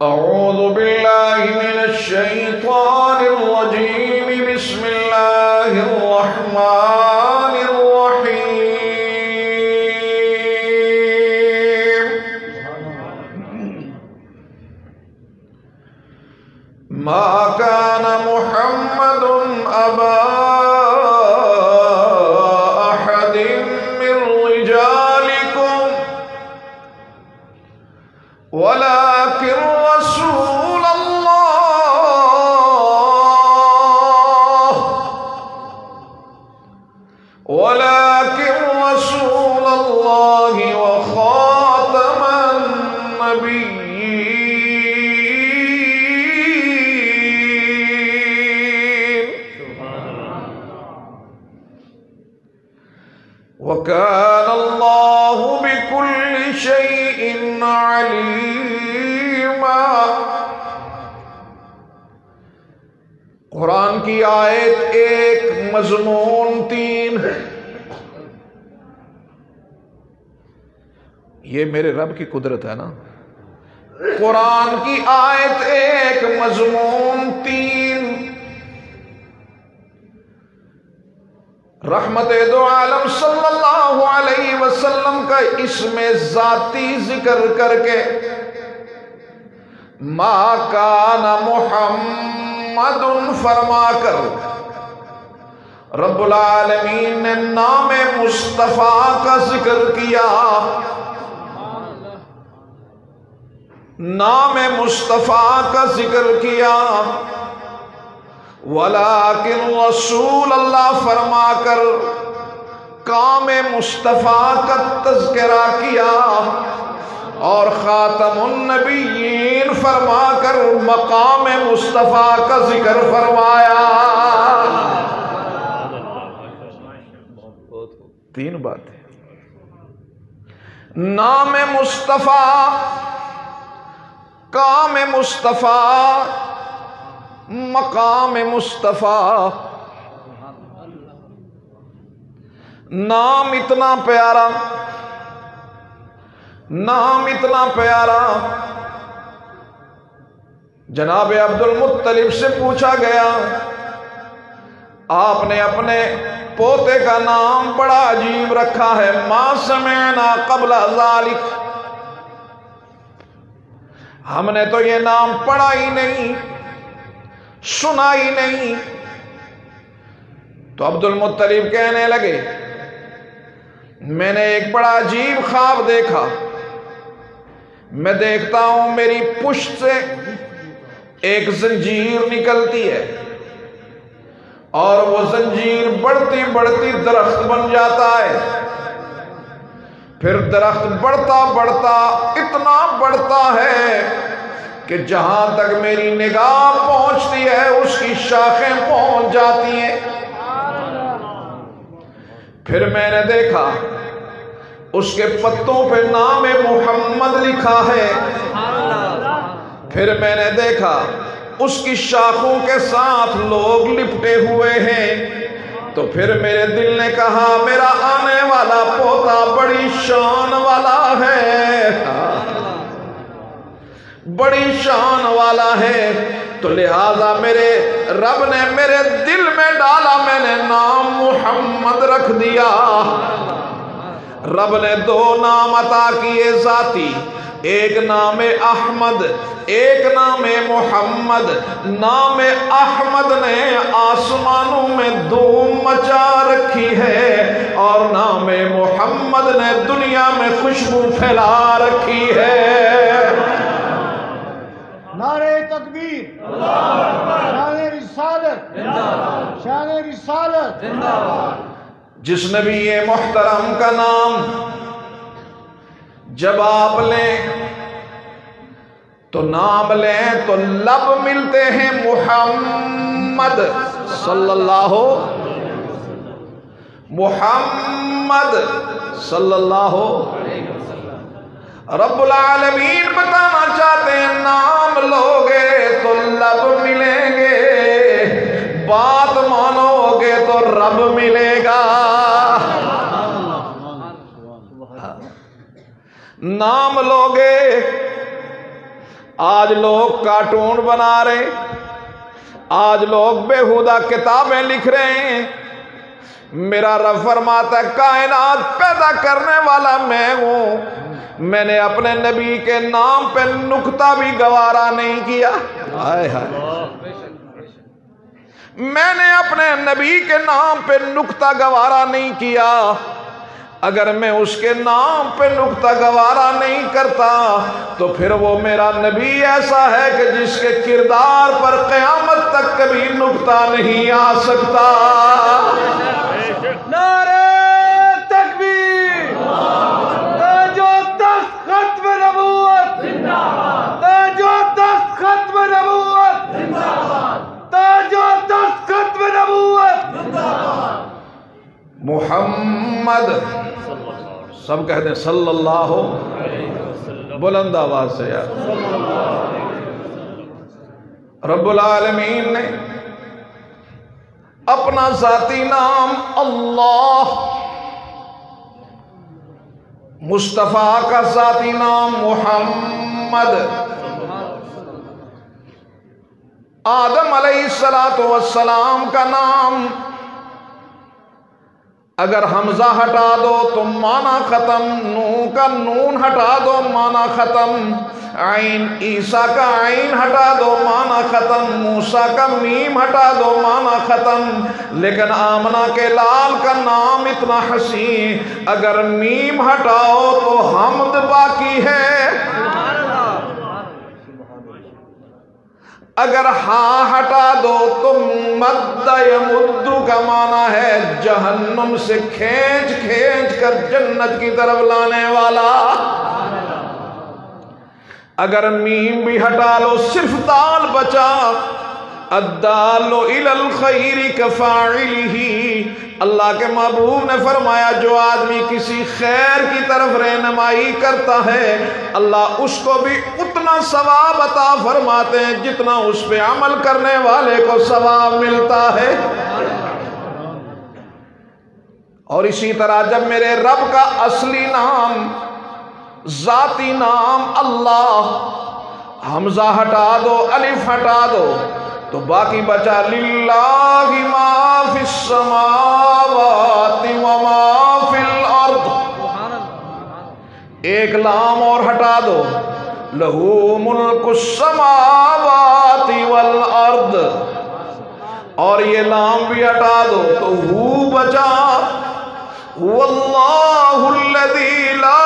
أعوذ بالله من الشيطان الرجيم بسم الله الرحمن الرحيم ما كان محمد أبا أحد من رجالكم ولكن رسول الله وخاتم النبيين وكان الله بكل شيء عليما۔ قرآن کی آیت ایک، مضمون تین ہے۔ یہ میرے رب کی قدرت ہے نا۔ قرآن کی آیت ایک، مضمون تین۔ رحمت دو عالم صلی اللہ علیہ وسلم کا اسم ذاتی ذکر کر کے ما کان محمد فرما کر رب العالمین نے نام مصطفیٰ کا ذکر کیا۔ نام مصطفیٰ کا ذکر کیا، ولیکن رسول اللہ فرما کر کام مصطفیٰ کا تذکرہ کیا، اور خاتم النبیین فرما کر مقام مصطفیٰ کا ذکر فرمایا۔ تین باتیں، نام مصطفیٰ، کام مصطفیٰ، مقام مصطفیٰ۔ نام اتنا پیارا، نام اتنا پیارا۔ جناب عبد المطلب سے پوچھا گیا، آپ نے اپنے پوتے کا نام بڑا عجیب رکھا ہے، ما سمعنا قبل ذالک، ہم نے تو یہ نام پڑھا ہی نہیں، سنا ہی نہیں۔ تو عبد المطلب کہنے لگے، میں نے ایک بڑا عجیب خواب دیکھا، میں دیکھتا ہوں میری پشت سے ایک زنجیر نکلتی ہے، اور وہ زنجیر بڑھتی بڑھتی درخت بن جاتا ہے، پھر درخت بڑھتا بڑھتا اتنا بڑھتا ہے کہ جہاں تک میری نگاہ پہنچتی ہے اس کی شاخیں پہنچ جاتی ہیں۔ پھر میں نے دیکھا اس کے پتوں پہ نام محمد لکھا ہے، پھر میں نے دیکھا اس کی شاخوں کے ساتھ لوگ لپٹے ہوئے ہیں۔ تو پھر میرے دل نے کہا میرا آنے والا پوتا بڑی شان والا ہے، بڑی شان والا ہے، تو لہذا میرے رب نے میرے دل میں ڈالا، میں نے نام محمد رکھ دیا۔ رب نے دو نام عطا کیے ذاتی، ایک نام احمد، ایک نام محمد۔ نام احمد نے آسمانوں میں دھوم مچا رکھی ہے، اور نام محمد نے دنیا میں خوشبو پھیلا رکھی ہے۔ نعرہ تکبیر، شان رسالت، شان رسالت۔ جس نبی محترم کا نام جب آپ لیں تو نام لیں تو لب ملتے ہیں محمد صلی اللہ، محمد صلی اللہ۔ رب العالمین بتانا چاہتے ہیں نام لوگے تو لب ملیں گے، بات مانو گے تو رب ملے گا۔ نام لوگے آج لوگ کارٹون بنا رہے، آج لوگ بےہودہ کتابیں لکھ رہے ہیں۔ میرا رب فرماتا ہے کائنات پیدا کرنے والا میں ہوں، میں نے اپنے نبی کے نام پہ نکتہ بھی گوارا نہیں کیا۔ ہائے ہائے، میں نے اپنے نبی کے نام پہ نکتہ گوارا نہیں کیا۔ اگر میں اس کے نام پہ نکتہ گوارا نہیں کرتا تو پھر وہ میرا نبی ایسا ہے کہ جس کے کردار پر قیامت تک کبھی نکتہ نہیں آ سکتا۔ نعرہ تکبیر، تاج و تخت ختم نبوت، تاج و تخت ختم نبوت، تاج و تخت ختم نبوت۔ محمد، سب کہہ دیں صلی اللہ، بلند آواز سے یار۔ رب العالمین نے اپنا ذاتی نام اللہ، مصطفیٰ کا ذاتی نام محمد، آدم علیہ السلام کا نام اگر حمزہ ہٹا دو تو معنی ختم، نون کا نون ہٹا دو معنی ختم، عین عیسیٰ کا عین ہٹا دو معنی ختم، موسیٰ کا میم ہٹا دو معنی ختم۔ لیکن آمنہ کے لال کا نام اتنا حسین، اگر میم ہٹاؤ تو حمد باقی ہے، اگر ہاں ہٹا دو تو مد یمدو کا معنی ہے جہنم سے کھینچ کھینچ کر جنت کی طرف لانے والا۔ اگر میم بھی ہٹا لو صرف دال بچا، الدال الی الخیر کفاعلہ، اللہ کے محبوب نے فرمایا جو آدمی کسی خیر کی طرف رہنمائی کرتا ہے اللہ اس کو بھی اتنا ثواب عطا فرماتے ہیں جتنا اس پہ عمل کرنے والے کو ثواب ملتا ہے۔ اور اسی طرح جب میرے رب کا اصلی نام، ذاتی نام اللہ، حمزہ ہٹا دو الف ہٹا دو تو باقی بچا للہ ما فی السماوات وما فی الارض، ایک لام اور ہٹا دو لہو ملک السماوات والارض، اور یہ لام بھی ہٹا دو تو ہو بچا واللہ الذی لا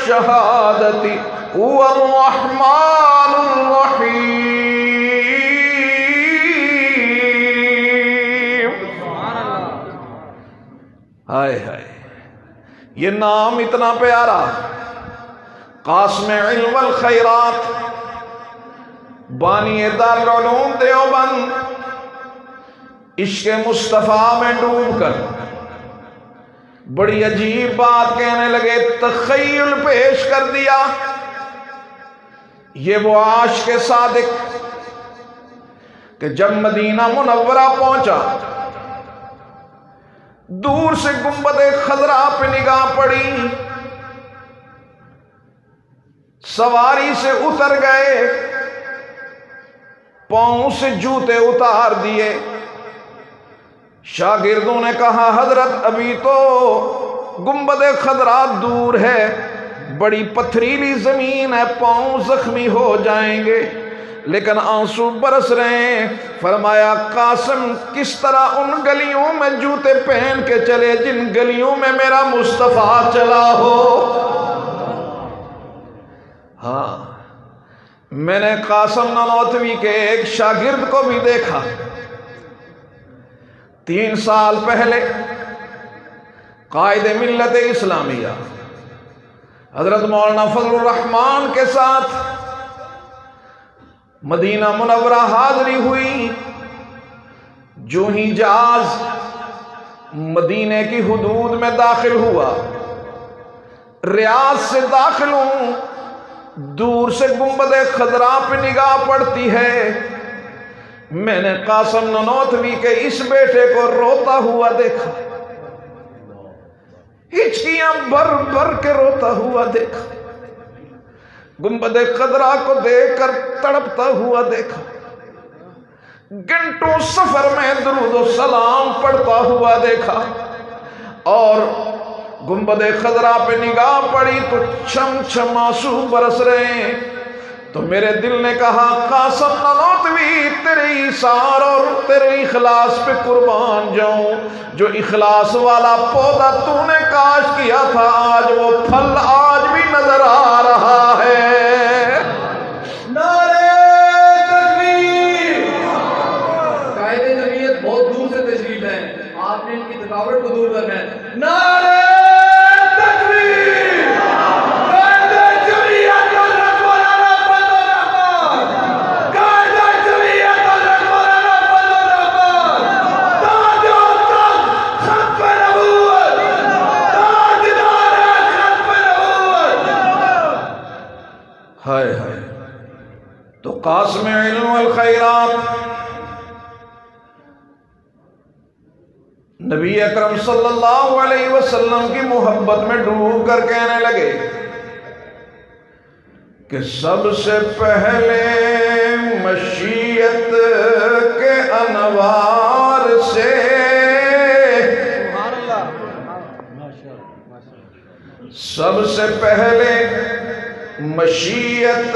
شہادتی هو الرحمن الرحیم۔ ہائے ہائے، یہ نام اتنا پیارا، قاسم علم والخیرات، بانی دارالعلوم دیوبند، عشق مصطفیٰ میں ڈوب کر بڑی عجیب بات کہنے لگے، تخیل پیش کر دیا۔ یہ وہ عاشق صادق کہ جب مدینہ منورہ پہنچا، دور سے گنبد خضرا پہ نگاہ پڑی، سواری سے اتر گئے، پاؤں سے جوتے اتار دیے۔ شاگردوں نے کہا حضرت ابھی تو گنبد خضرا دور ہے، بڑی پتھریلی زمین ہے، پاؤں زخمی ہو جائیں گے، لیکن آنسو برس رہے ہیں۔ فرمایا قاسم کس طرح ان گلیوں میں جوتے پہن کے چلے جن گلیوں میں میرا مصطفیٰ چلا ہو۔ ہاں، میں نے قاسم نانوتوی کے ایک شاگرد کو بھی دیکھا، 3 سال پہلے قائد ملت اسلامیہ حضرت مولانا فضل الرحمان کے ساتھ مدینہ منورہ حاضری ہوئی۔ جو ہی جہاز مدینے کی حدود میں داخل ہوا، ریاض سے داخل ہوں، دور سے گنبد خضرا پہ نگاہ پڑتی ہے، میں نے قاسم ننوتوی کے اس بیٹے کو روتا ہوا دیکھا، ہچکیاں بھر بھر کے روتا ہوا دیکھا، گنبد خضرا کو دیکھ کر تڑپتا ہوا دیکھا، گھنٹوں سفر میں درود و سلام پڑھتا ہوا دیکھا، اور گنبد خضرا پہ نگاہ پڑی تو چھم چھم آنسو برس رہے ہیں۔ تو میرے دل نے کہا قاسم ننوتوی تیرے ایثار اور تیرے اخلاص پہ قربان جاؤں، جو اخلاص والا پودا تو نے کاش کیا تھا آج وہ پھل آج بھی نظر آ رہا ہے۔ نعرہ تکبیر! قائد جمعیت بہت دور سے تشریف ہے، آپ نے ان کی تھکاوٹ کو دور کرنا ہے۔ نعرہ تکبیر! قائد جمعیت حضرت مولانا فضل الرحمان! قائد جمعیت حضرت مولانا فضل الرحمان! تاج و تخت ختم نبوت! تاجدار ختم نبوت! ہائے ہائے، تو قاسم علم والخیرات نبی اکرم صلی اللہ علیہ وسلم کی محبت میں ڈوب کر کہنے لگے کہ سب سے پہلے مشیت کے انوار سے، سب سے پہلے مشیت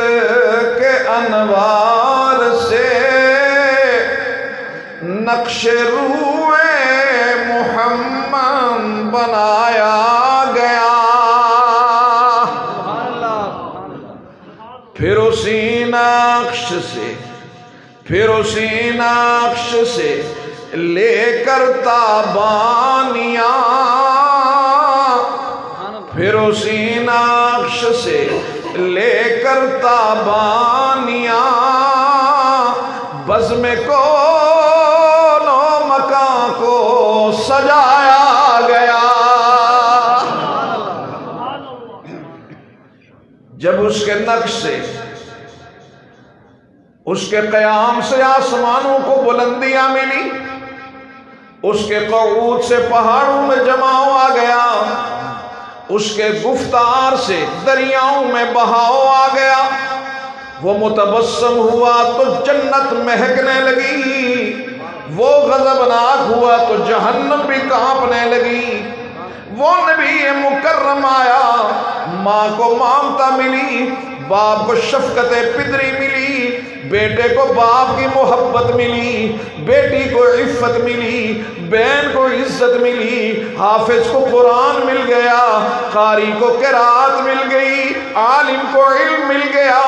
کے انوار سے نقش روح محمد بنایا گیا، پھر اسی نقش سے لے کر تابانیاں، پھر اسی نقش سے لے کر تابانیاں بزم کون و مکان کو سجایا گیا۔ جب اس کے نقش سے، اس کے قیام سے آسمانوں کو بلندیاں ملی، اس کے قعود سے پہاڑوں میں جماؤ آ گیا، اس کے گفتار سے دریاؤں میں بہاؤ آ گیا، وہ متبسم ہوا تو جنت مہکنے لگی، وہ غضبناک ہوا تو جہنم بھی کانپنے لگی، وہ نبی مکرم آیا، ماں کو مامتا ملی، باپ کو شفقت پدری ملی، بیٹے کو باپ کی محبت ملی، بیٹی کو عفت ملی، بہن کو عزت ملی، حافظ کو قرآن مل گیا، قاری کو قرات مل گئی، عالم کو علم مل گیا،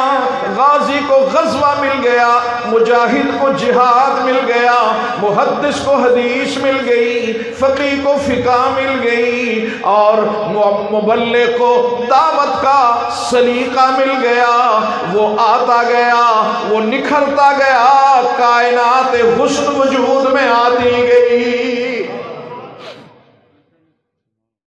غازی کو غزوہ مل گیا، مجاہد کو جہاد مل گیا، محدث کو حدیث مل گئی، فقیہ کو فقہ مل گئی، اور مبلغ کو دعوت کا سلیقہ مل گیا۔ وہ آتا گیا، وہ نکھرتا گیا، کائنات حسن وجود میں آتی گئی۔